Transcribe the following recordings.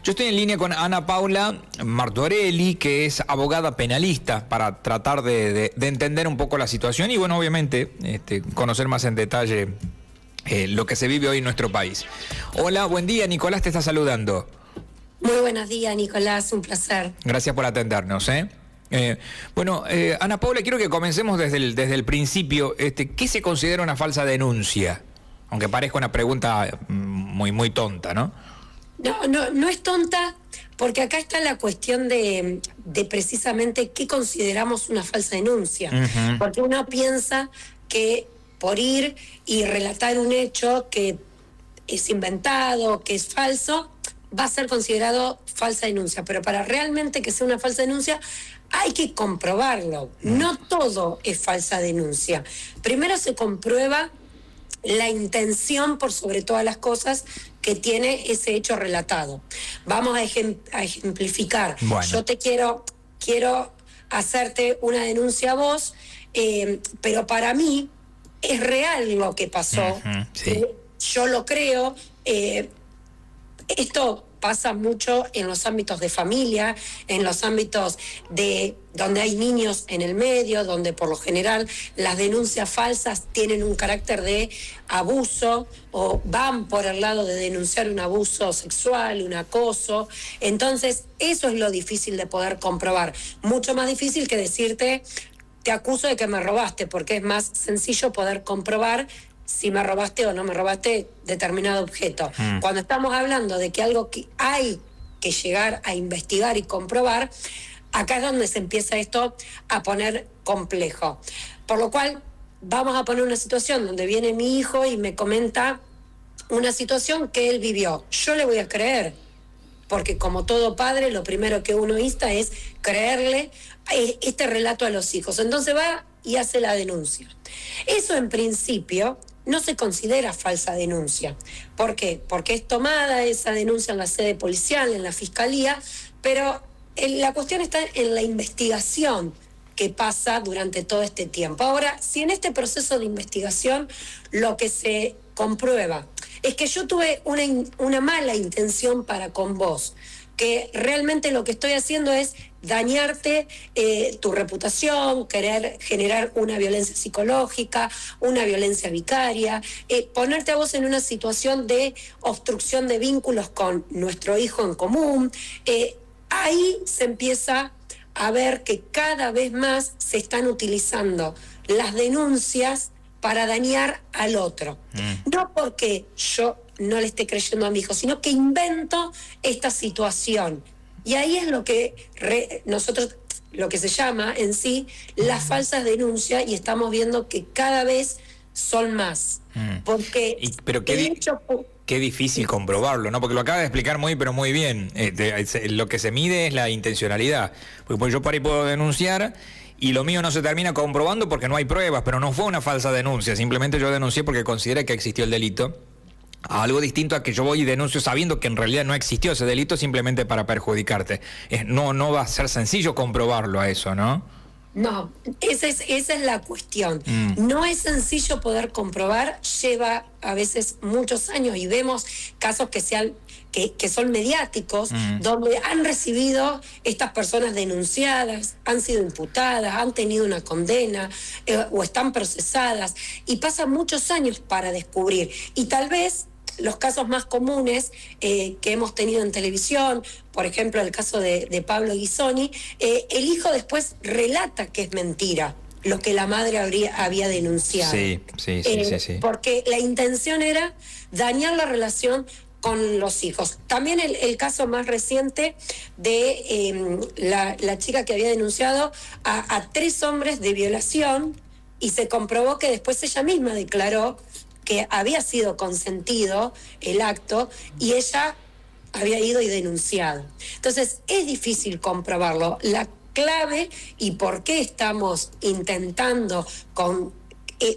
Yo estoy en línea con Ana Paula Martorelli, que es abogada penalista, para tratar de entender un poco la situación y, bueno, obviamente, conocer más en detalle lo que se vive hoy en nuestro país. Hola, buen día, Nicolás te está saludando. Muy buenos días, Nicolás, un placer. Gracias por atendernos, Ana Paula, quiero que comencemos desde el principio. ¿Qué se considera una falsa denuncia? Aunque parezca una pregunta muy tonta, ¿no? No es tonta, porque acá está la cuestión de precisamente qué consideramos una falsa denuncia. Uh-huh. Porque uno piensa que por ir y relatar un hecho que es inventado, que es falso, va a ser considerado falsa denuncia. Pero para realmente que sea una falsa denuncia, hay que comprobarlo. No todo es falsa denuncia. Primero se comprueba la intención por sobre todas las cosas que tiene ese hecho relatado. Vamos a ejemplificar. Bueno. Yo te quiero hacerte una denuncia a vos, pero para mí es real lo que pasó. Uh-huh, sí. Yo lo creo. Esto pasa mucho en los ámbitos de familia, en los ámbitos de donde hay niños en el medio, donde por lo general las denuncias falsas tienen un carácter de abuso o van por el lado de denunciar un abuso sexual, un acoso. Entonces, eso es lo difícil de poder comprobar. Mucho más difícil que decirte, te acuso de que me robaste, porque es más sencillo poder comprobar si me robaste o no me robaste determinado objeto. Cuando estamos hablando de que algo que hay que llegar a investigar y comprobar, acá es donde se empieza esto a poner complejo. Por lo cual, vamos a poner una situación donde viene mi hijo y me comenta una situación que él vivió. Yo le voy a creer, porque como todo padre, lo primero que uno insta es creerle este relato a los hijos. Entonces va y hace la denuncia. Eso en principio no se considera falsa denuncia. ¿Por qué? Porque es tomada esa denuncia en la sede policial, en la fiscalía, pero la cuestión está en la investigación que pasa durante todo este tiempo. Ahora, si en este proceso de investigación lo que se comprueba es que yo tuve una mala intención para con vos, que realmente lo que estoy haciendo es dañarte tu reputación, querer generar una violencia psicológica, una violencia vicaria, ponerte a vos en una situación de obstrucción de vínculos con nuestro hijo en común. Ahí se empieza a ver que cada vez más se están utilizando las denuncias para dañar al otro. No porque yo no le esté creyendo a mi hijo, sino que invento esta situación. Y ahí es lo que nosotros, lo que se llama en sí, las falsas denuncias, y estamos viendo que cada vez son más. Porque pero qué difícil comprobarlo, ¿no? Porque lo acaba de explicar muy bien. Lo que se mide es la intencionalidad. Porque yo para ahí puedo denunciar y lo mío no se termina comprobando porque no hay pruebas, pero no fue una falsa denuncia. Simplemente yo denuncié porque consideré que existió el delito. Algo distinto a que yo voy y denuncio sabiendo que en realidad no existió ese delito simplemente para perjudicarte. No va a ser sencillo comprobarlo a eso, ¿no? No, esa es la cuestión. No es sencillo poder comprobar, lleva a veces muchos años y vemos casos que son mediáticos, donde han recibido estas personas denunciadas, han sido imputadas, han tenido una condena o están procesadas, y pasan muchos años para descubrir. Y tal vez los casos más comunes que hemos tenido en televisión, por ejemplo el caso de Pablo Ghisoni, el hijo después relata que es mentira lo que la madre había denunciado. Sí. Porque la intención era dañar la relación con los hijos. También el caso más reciente de la chica que había denunciado a 3 hombres de violación, y se comprobó que después ella misma declaró que había sido consentido el acto y ella había ido y denunciado. Entonces, es difícil comprobarlo. La clave y por qué estamos intentando,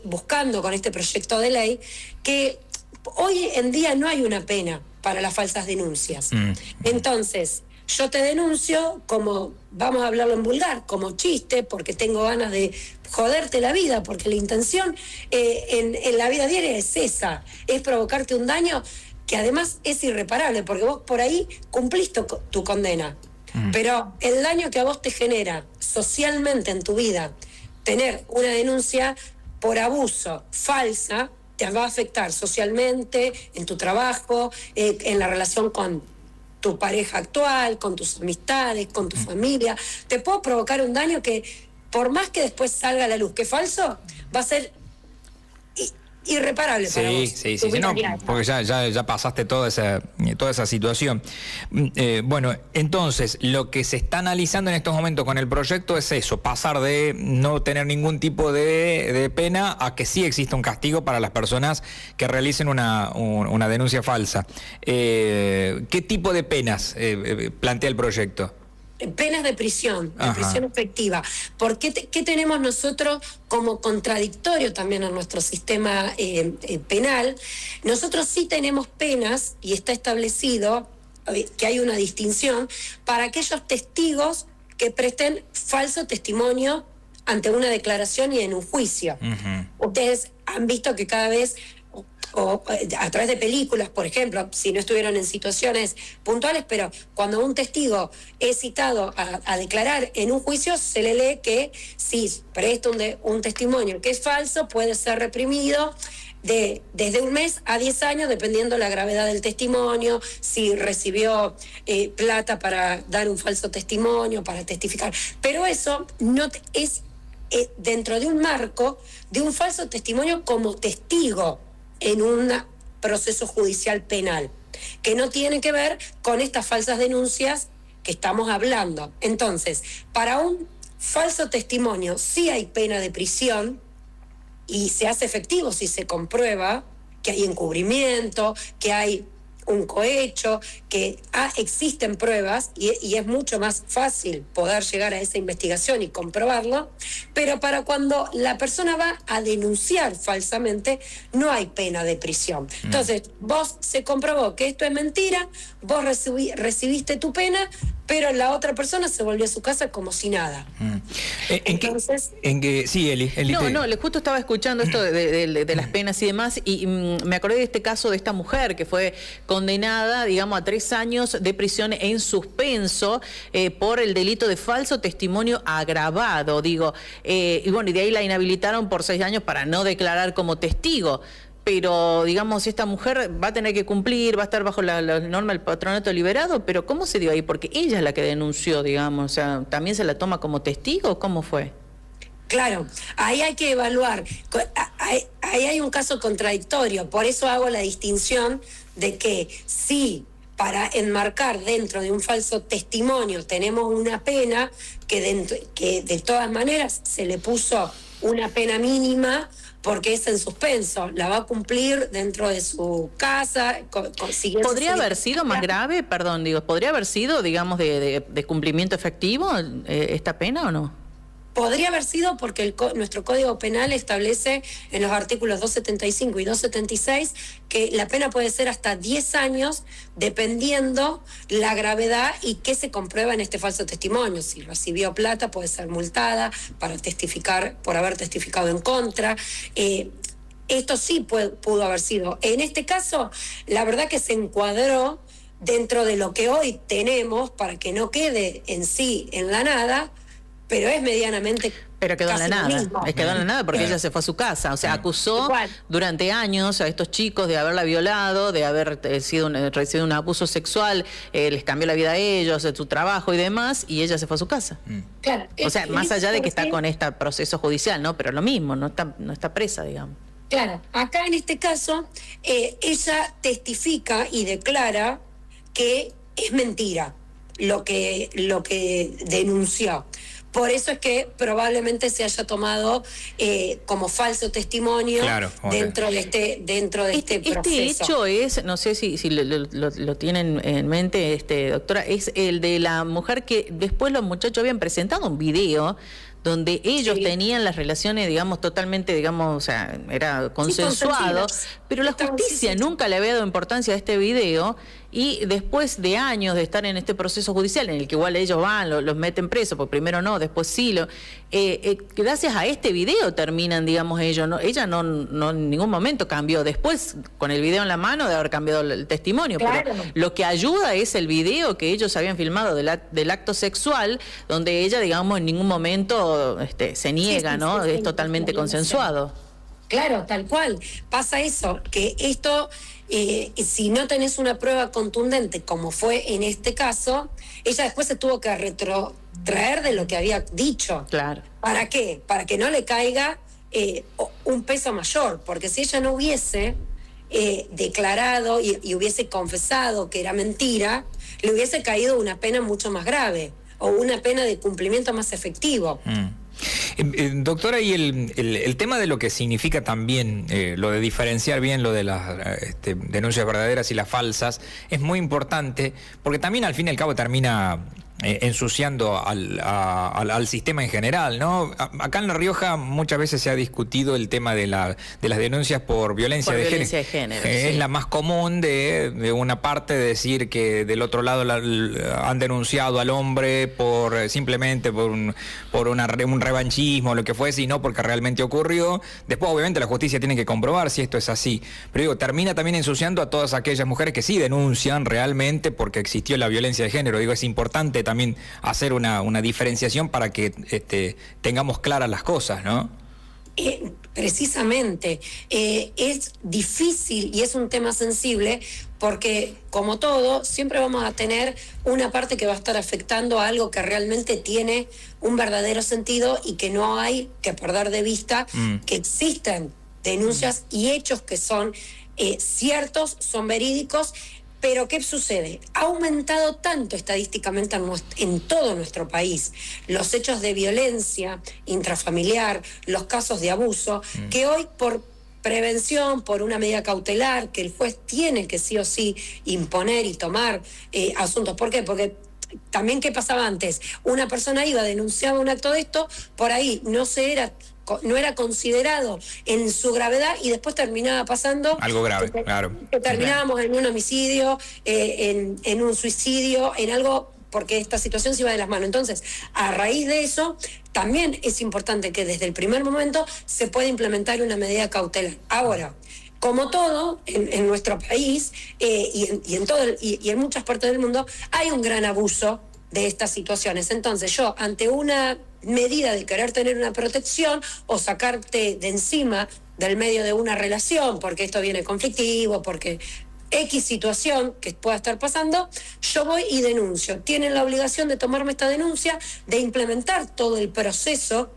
buscando con este proyecto de ley, que hoy en día no hay una pena para las falsas denuncias. Entonces, yo te denuncio como, vamos a hablarlo en vulgar, como chiste, porque tengo ganas de joderte la vida, porque la intención en la vida diaria es esa, es provocarte un daño. que además es irreparable, porque vos por ahí cumplís tu condena. Pero el daño que a vos te genera socialmente en tu vida, tener una denuncia por abuso falsa, te va a afectar socialmente, en tu trabajo, en la relación con tu pareja actual, con tus amistades, con tu familia. Te puede provocar un daño que, por más que después salga a la luz que es falso, va a ser irreparable para vos. Sí, no, porque ya pasaste toda esa situación. Bueno, entonces, lo que se está analizando en estos momentos con el proyecto es eso, pasar de no tener ningún tipo de pena a que sí exista un castigo para las personas que realicen una denuncia falsa. ¿Qué tipo de penas plantea el proyecto? Penas de prisión efectiva. ¿Qué tenemos nosotros como contradictorio también en nuestro sistema penal? Nosotros sí tenemos penas, y está establecido que hay una distinción para aquellos testigos que presten falso testimonio ante una declaración y en un juicio. Ustedes han visto que cada vez, o a través de películas, por ejemplo, si no estuvieron en situaciones puntuales, pero cuando un testigo es citado a declarar en un juicio, se le lee que si presta un testimonio que es falso, puede ser reprimido desde 1 mes a 10 años, dependiendo la gravedad del testimonio, si recibió plata para dar un falso testimonio, para testificar. Pero eso no es dentro de un marco de un falso testimonio como testigo en un proceso judicial penal, que no tiene que ver con estas falsas denuncias que estamos hablando. Entonces, para un falso testimonio sí hay pena de prisión y se hace efectivo si se comprueba que hay encubrimiento, que hay un cohecho, que existen pruebas y es mucho más fácil poder llegar a esa investigación y comprobarlo, pero para cuando la persona va a denunciar falsamente no hay pena de prisión. Entonces, vos se comprobó que esto es mentira, vos recibiste tu pena, pero la otra persona se volvió a su casa como si nada. Entonces, sí, Eli. Justo estaba escuchando esto de las penas y demás, y me acordé de este caso de esta mujer que fue condenada, digamos, a 3 años de prisión en suspenso por el delito de falso testimonio agravado, y bueno, y de ahí la inhabilitaron por 6 años para no declarar como testigo. Pero, digamos, esta mujer va a tener que cumplir, va a estar bajo la norma del patronato liberado, pero ¿cómo se dio ahí? Porque ella es la que denunció, digamos, o sea, ¿también se la toma como testigo? ¿Cómo fue? Claro, ahí hay que evaluar, ahí hay un caso contradictorio, por eso hago la distinción de que sí, para enmarcar dentro de un falso testimonio tenemos una pena que de todas maneras se le puso una pena mínima, porque es en suspenso, la va a cumplir dentro de su casa. ¿Podría haber sido más grave, podría haber sido, digamos, de cumplimiento efectivo esta pena o no? Podría haber sido porque nuestro Código Penal establece en los artículos 275 y 276 que la pena puede ser hasta 10 años dependiendo la gravedad y qué se comprueba en este falso testimonio. Si recibió plata puede ser multada para testificar, por haber testificado en contra. Esto sí pudo haber sido. En este caso, la verdad que se encuadró dentro de lo que hoy tenemos para que no quede en sí en la nada, pero es medianamente... Pero quedó en la nada, quedó en la nada porque ella se fue a su casa, o sea, acusó durante años a estos chicos de haberla violado, de haber recibido un abuso sexual, les cambió la vida a ellos, de su trabajo y demás, y ella se fue a su casa. Claro, o sea, más allá de que está con este proceso judicial, ¿no? Pero lo mismo, no está presa, digamos. Claro, acá en este caso, ella testifica y declara que es mentira lo que denunció. Por eso es que probablemente se haya tomado como falso testimonio dentro de este proceso. Este hecho es, no sé si lo tienen en mente, doctora, es el de la mujer que después los muchachos habían presentado un video donde ellos Sí. tenían las relaciones, digamos, totalmente, digamos, o sea, era consensuado, consentidas. pero la justicia nunca le había dado importancia a este video, y después de años de estar en este proceso judicial, en el que igual ellos van, los meten presos, porque primero no, después sí, gracias a este video terminan, digamos, ellos, ella no en ningún momento cambió, después con el video en la mano de haber cambiado el testimonio, Claro. pero lo que ayuda es el video que ellos habían filmado del acto sexual, donde ella, digamos, en ningún momento se niega, Sí, sí, ¿no? sí, Es sí, totalmente sí, consensuado. Claro, tal cual. Pasa eso, que esto, si no tenés una prueba contundente, como fue en este caso, ella después se tuvo que retrotraer de lo que había dicho. Claro. ¿Para qué? Para que no le caiga un peso mayor, porque si ella no hubiese declarado y hubiese confesado que era mentira, le hubiese caído una pena mucho más grave o una pena de cumplimiento más efectivo. Doctora, y el tema de lo que significa también, lo de diferenciar bien lo de las denuncias verdaderas y las falsas, es muy importante, porque también al fin y al cabo termina ensuciando al sistema en general, ¿no? Acá en La Rioja muchas veces se ha discutido el tema de las denuncias por violencia de género. Es sí. la más común de una parte decir que del otro lado han denunciado al hombre simplemente por un revanchismo, lo que fuese, y no porque realmente ocurrió. Después obviamente la justicia tiene que comprobar si esto es así. Pero digo, termina también ensuciando a todas aquellas mujeres que sí denuncian realmente porque existió la violencia de género. Digo, es importante también hacer una diferenciación para que tengamos claras las cosas, ¿no? Precisamente, es difícil y es un tema sensible porque, como todo, siempre vamos a tener una parte que va a estar afectando a algo que realmente tiene un verdadero sentido y que no hay que perder de vista que existen denuncias y hechos que son ciertos, son verídicos. Pero ¿qué sucede? Ha aumentado tanto estadísticamente en todo nuestro país los hechos de violencia intrafamiliar, los casos de abuso, que hoy por prevención, por una medida cautelar que el juez tiene que sí o sí imponer y tomar asuntos. ¿Por qué? Porque también, ¿qué pasaba antes? Una persona iba, denunciaba un acto de esto, por ahí no era considerado en su gravedad y después terminaba pasando algo grave, claro. Que terminábamos en un homicidio, en un suicidio, en algo, porque esta situación se iba de las manos. Entonces, a raíz de eso, también es importante que desde el primer momento se pueda implementar una medida cautelar. Ahora, como todo en nuestro país y en muchas partes del mundo, hay un gran abuso de estas situaciones. Entonces yo, ante una medida de querer tener una protección o sacarte de encima del medio de una relación, porque esto viene conflictivo, porque X situación que pueda estar pasando, yo voy y denuncio. Tienen la obligación de tomarme esta denuncia, de implementar todo el proceso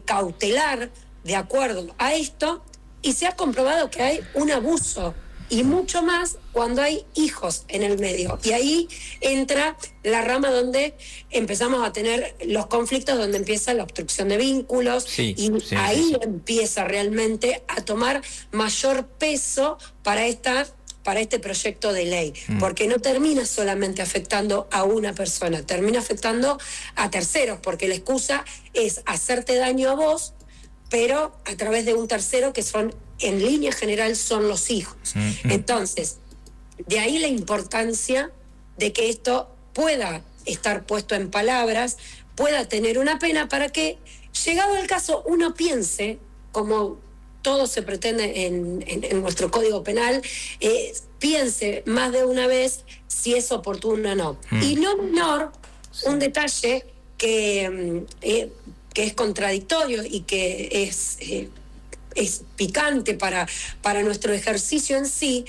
cautelar de acuerdo a esto, y se ha comprobado que hay un abuso, y mucho más cuando hay hijos en el medio. Y ahí entra la rama donde empezamos a tener los conflictos, donde empieza la obstrucción de vínculos, ahí empieza realmente a tomar mayor peso para este proyecto de ley, porque no termina solamente afectando a una persona, termina afectando a terceros, porque la excusa es hacerte daño a vos, pero a través de un tercero que son, en línea general, son los hijos. Entonces, de ahí la importancia de que esto pueda estar puesto en palabras, pueda tener una pena para que, llegado el caso, uno piense, como todo se pretende en nuestro Código Penal, piense más de una vez si es oportuno o no. Y no menor, un detalle que es contradictorio y que es picante para nuestro ejercicio en sí,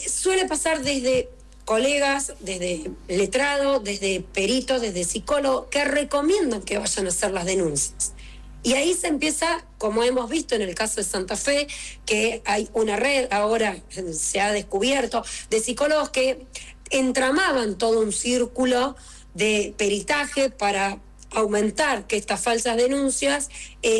suele pasar desde colegas, desde letrados, desde peritos, desde psicólogos, que recomiendan que vayan a hacer las denuncias. Y ahí se empieza, como hemos visto en el caso de Santa Fe, que hay una red, ahora se ha descubierto, de psicólogos que entramaban todo un círculo de peritaje para aumentar que estas falsas denuncias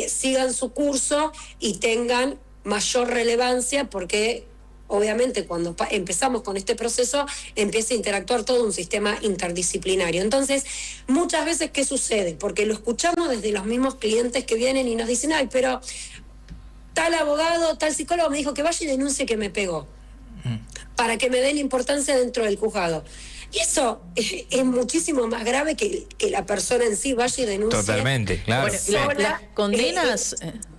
sigan su curso y tengan mayor relevancia, porque obviamente cuando empezamos con este proceso, empieza a interactuar todo un sistema interdisciplinario. Entonces, muchas veces, ¿qué sucede? Porque lo escuchamos desde los mismos clientes que vienen y nos dicen, ay, pero tal abogado, tal psicólogo me dijo que vaya y denuncie que me pegó, para que me dé la importancia dentro del juzgado. Y eso es muchísimo más grave que la persona en sí vaya y denuncie. Totalmente, claro. Bueno, las condenas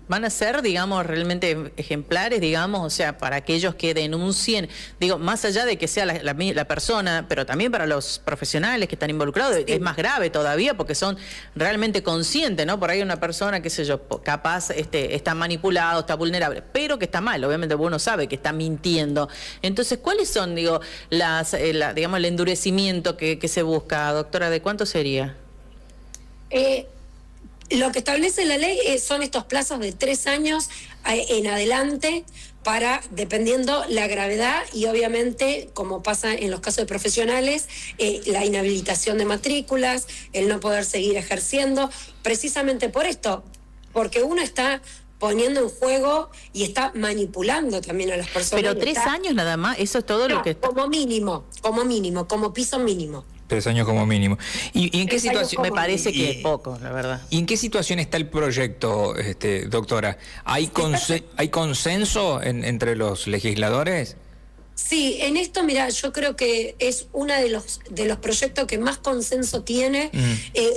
van a ser, digamos, realmente ejemplares, digamos, o sea, para aquellos que denuncien, digo, más allá de que sea la persona, pero también para los profesionales que están involucrados, sí, es más grave todavía porque son realmente conscientes, ¿no? Por ahí una persona, qué sé yo, capaz está manipulado, está vulnerable, pero que está mal, obviamente uno sabe que está mintiendo. Entonces, ¿cuáles son, digo, digamos, el endurecimiento que se busca, doctora? ¿De cuánto sería? Lo que establece la ley son estos plazos de 3 años en adelante para, dependiendo la gravedad y obviamente, como pasa en los casos de profesionales, la inhabilitación de matrículas, el no poder seguir ejerciendo, precisamente por esto, porque uno está poniendo en juego y está manipulando también a las personas. Pero 3 años nada más, eso es todo lo que está. Como mínimo, como piso mínimo. 3 años como mínimo. ¿Y en qué situación? Me parece que es poco, la verdad. ¿Y en qué situación está el proyecto, doctora? ¿Hay consenso entre los legisladores? Sí, en esto, mira, yo creo que es uno de los proyectos que más consenso tiene,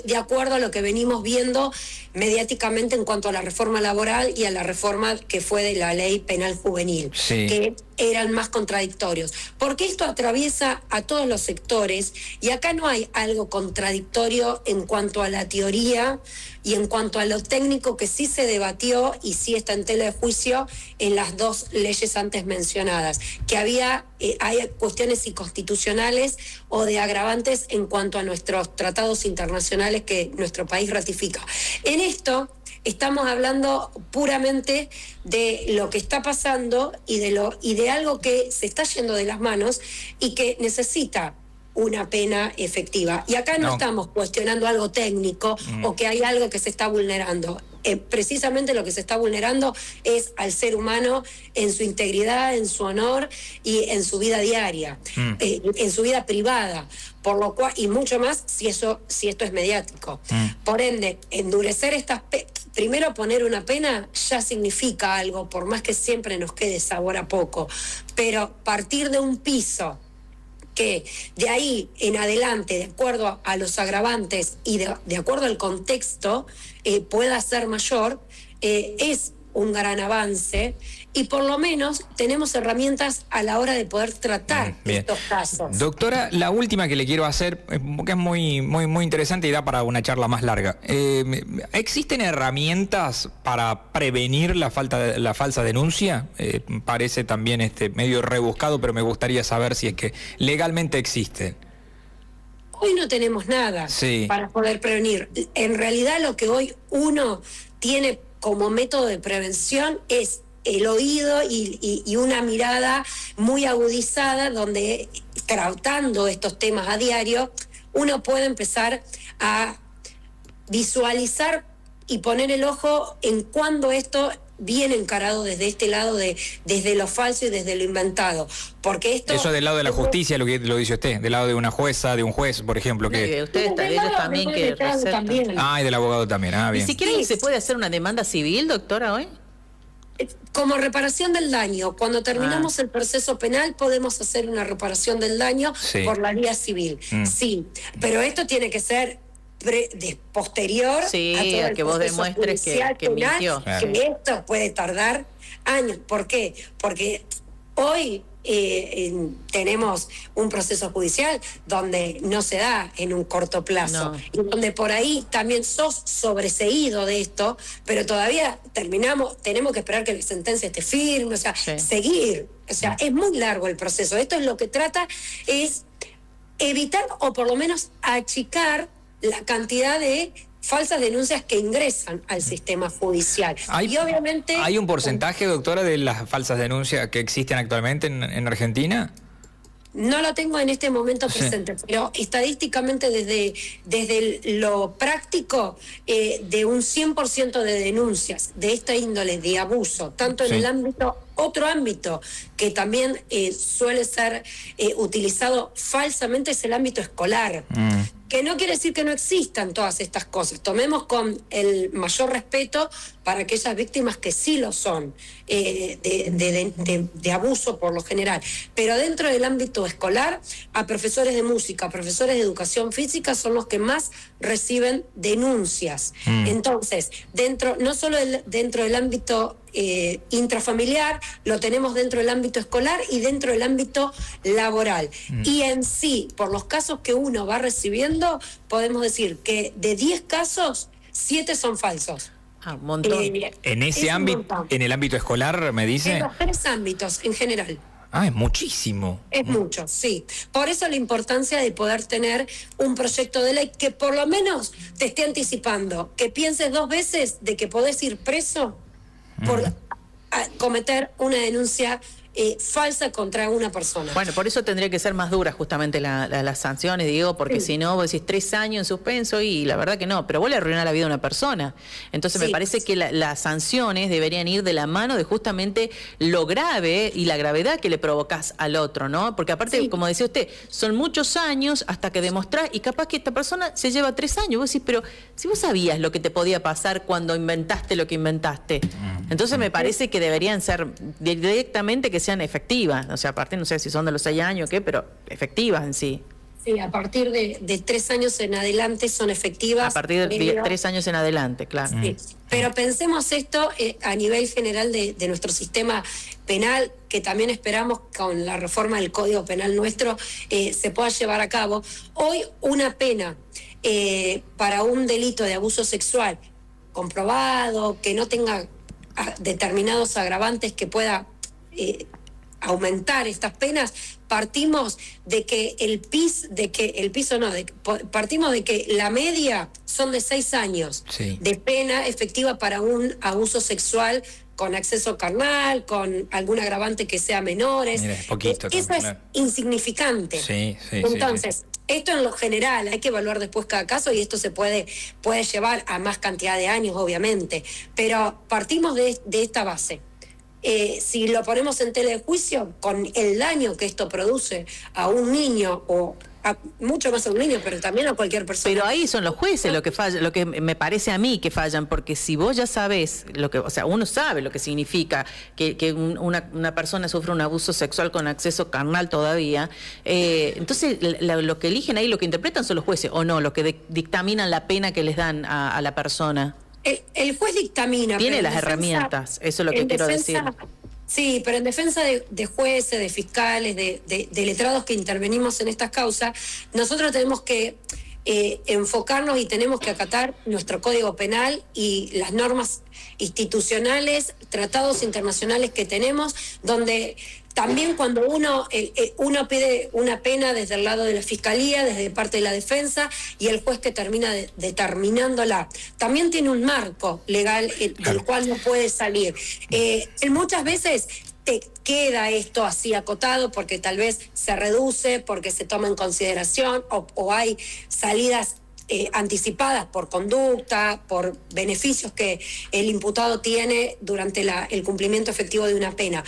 de acuerdo a lo que venimos viendo mediáticamente en cuanto a la reforma laboral y a la reforma que fue de la ley penal juvenil, sí, que eran más contradictorios. Porque esto atraviesa a todos los sectores y acá no hay algo contradictorio en cuanto a la teoría y en cuanto a lo técnico, que sí se debatió y sí está en tela de juicio en las 2 leyes antes mencionadas, que hay cuestiones inconstitucionales o de agravantes en cuanto a nuestros tratados internacionales que nuestro país ratifica. En esto estamos hablando puramente de lo que está pasando y de algo que se está yendo de las manos y que necesita una pena efectiva. Y acá no estamos cuestionando algo técnico o que hay algo que se está vulnerando. Precisamente lo que se está vulnerando es al ser humano en su integridad, en su honor y en su vida diaria, en su vida privada, por lo cual, y mucho más si esto es mediático. Por ende, endurecer estas primero poner una pena ya significa algo, por más que siempre nos quede sabor a poco, pero partir de un piso que de ahí en adelante, de acuerdo a los agravantes y de acuerdo al contexto, pueda ser mayor, es un gran avance y por lo menos tenemos herramientas a la hora de poder tratar estos casos. Doctora, la última que le quiero hacer, que es muy interesante y da para una charla más larga. ¿Existen herramientas para prevenir la falsa denuncia? Parece también medio rebuscado, pero me gustaría saber si es que legalmente existen. Hoy no tenemos nada para poder prevenir. En realidad lo que hoy uno tiene como método de prevención es el oído y una mirada muy agudizada, donde tratando estos temas a diario, uno puede empezar a visualizar y poner el ojo en cuándo esto viene encarado desde este lado, desde lo falso y desde lo inventado. Porque esto... Eso del lado de la justicia, lo dice usted, del lado de una jueza, de un juez, por ejemplo. Que ustedes también que recetan. Y del abogado también. Bien. ¿Y si quieren se puede hacer una demanda civil, doctora, hoy? Como reparación del daño. Cuando terminamos el proceso penal podemos hacer una reparación del daño por la vía civil. Sí, pero esto tiene que ser posterior a todo el que vos demuestres que mintió. Que esto puede tardar años. ¿Por qué? Porque hoy tenemos un proceso judicial donde no se da en un corto plazo, y donde por ahí también sos sobreseído de esto, pero todavía tenemos que esperar que la sentencia esté firme, o sea, seguir, o sea, es muy largo el proceso. Esto es lo que trata, es evitar o por lo menos achicar la cantidad de falsas denuncias que ingresan al sistema judicial. Y obviamente... ¿Hay un porcentaje, doctora, de las falsas denuncias que existen actualmente en Argentina? No lo tengo en este momento presente, pero estadísticamente desde lo práctico, de un 100% de denuncias de esta índole de abuso, tanto en el ámbito Otro ámbito que también suele ser utilizado falsamente es el ámbito escolar, que no quiere decir que no existan todas estas cosas. Tomemos con el mayor respeto para aquellas víctimas que sí lo son, de abuso por lo general. Pero dentro del ámbito escolar, a profesores de música, a profesores de educación física son los que más reciben denuncias. Entonces, no solo dentro del ámbito intrafamiliar, lo tenemos dentro del ámbito escolar y dentro del ámbito laboral. Y en sí, por los casos que uno va recibiendo, podemos decir que de 10 casos, 7 son falsos. Un montón. En ese ámbito, en el ámbito escolar, me dice. En los 3 ámbitos, en general. Es muchísimo. Es mucho, sí. Por eso la importancia de poder tener un proyecto de ley que por lo menos te esté anticipando, que pienses 2 veces de que podés ir preso por cometer una denuncia falsa contra una persona. Bueno, por eso tendría que ser más dura justamente las sanciones, digo, porque si no, vos decís 3 años en suspenso y la verdad que no, pero vos le arruinás la vida a una persona. Entonces me parece que las sanciones deberían ir de la mano de justamente lo grave y la gravedad que le provocás al otro, ¿no? Porque aparte, como decía usted, son muchos años hasta que demostrás y capaz que esta persona se lleva 3 años. Vos decís, pero si vos sabías lo que te podía pasar cuando inventaste lo que inventaste. Entonces me parece que deberían ser directamente que sean efectivas, o sea, aparte no sé si son de los 6 años o qué, pero efectivas en sí. Sí, a partir de 3 años en adelante son efectivas. A partir de 3 años en adelante, claro. Sí. Pero pensemos esto a nivel general de nuestro sistema penal, que también esperamos con la reforma del Código Penal nuestro se pueda llevar a cabo. Hoy una pena para un delito de abuso sexual comprobado, que no tenga determinados agravantes que pueda aumentar estas penas, partimos de que partimos de que la media son de 6 años de pena efectiva para un abuso sexual con acceso carnal, con algún agravante que sea menores. Mira, es poquito, eso es insignificante. Entonces, esto en lo general, hay que evaluar después cada caso y esto se puede llevar a más cantidad de años, obviamente. Pero partimos de esta base. Si lo ponemos en tela de juicio, con el daño que esto produce a un niño o mucho más a un niño, pero también a cualquier persona. Pero ahí son los jueces lo que falla, lo que me parece a mí que fallan, porque si vos ya sabés lo que, o sea, uno sabe lo que significa que una persona sufre un abuso sexual con acceso carnal todavía, entonces lo que eligen ahí, lo que interpretan son los jueces, o no, los que dictaminan la pena que les dan a la persona. El juez dictamina. Tiene las herramientas, eso es lo que quiero decir. Sí, pero en defensa de jueces, de fiscales, de letrados que intervenimos en estas causas, nosotros tenemos que enfocarnos y tenemos que acatar nuestro Código Penal y las normas institucionales, tratados internacionales que tenemos, donde también cuando uno pide una pena desde el lado de la Fiscalía, desde parte de la defensa, y el juez que termina determinándola, también tiene un marco legal del cual no puede salir. Muchas veces te queda esto así acotado porque tal vez se reduce, porque se toma en consideración o hay salidas anticipadas por conducta, por beneficios que el imputado tiene durante el cumplimiento efectivo de una pena.